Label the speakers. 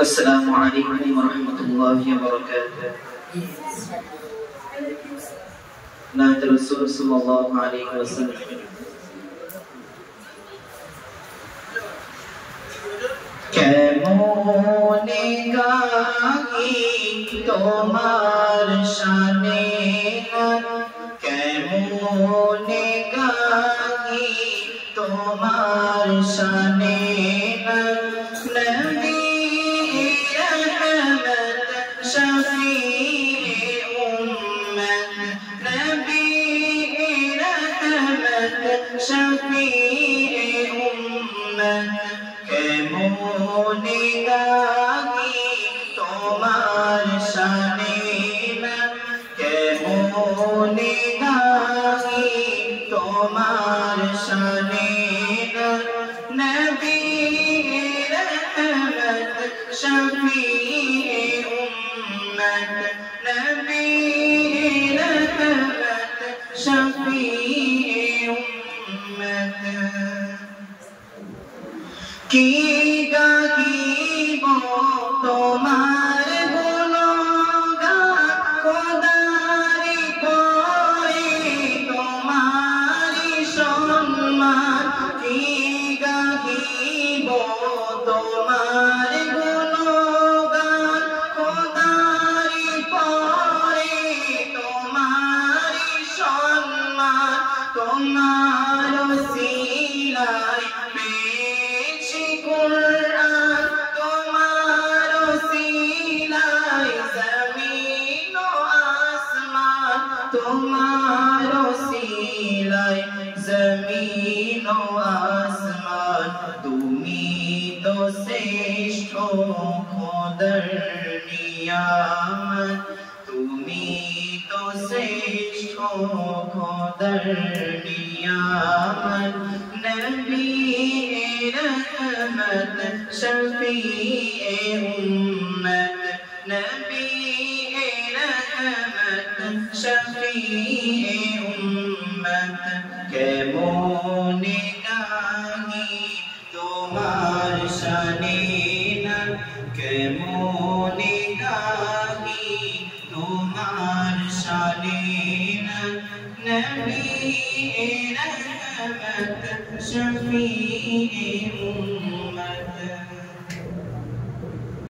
Speaker 1: السلام عليكم ورحمة الله وبركاته. نهج الرسول صلى الله عليه وسلم. কেমনে গাহি তোমার শানে, কেমনে গাহি তোমার শানে, নবী রহমত শফি উম্মত, নবী রহমত শফি উম্মত, কেমনে গাহি তোমার শানে, কেমনে গাহি তোমার শানে, নবী রহমত শফি উম্মত, নবী রহমত শফি উম্মত। কি গাহিব তোমার গুণগান, খোদারি পরে তোমারি সম্মান, কি গাহিব তোমার গুণগান, খোদারি পরে তোমারি সম্মান, তোমার ওসিলায় পেয়েছি কুরআন, তোমার ওসিলায় জমিন ও আসমান, তোমার ওসিলায় জমিন ও আসমান, তুমি তো শ্রেষ্ঠ খোদার নিয়ামত, তুমি তো শ্রেষ্ঠ খোদার নিয়ামত, নবী রহমত শফি উম্মত, নবী রহমত শফি উম্মত। কেমনে গাহি তোমার শানে, কেমনে গাহি তোমার শানে, নবী রহমত শফি উম্মত।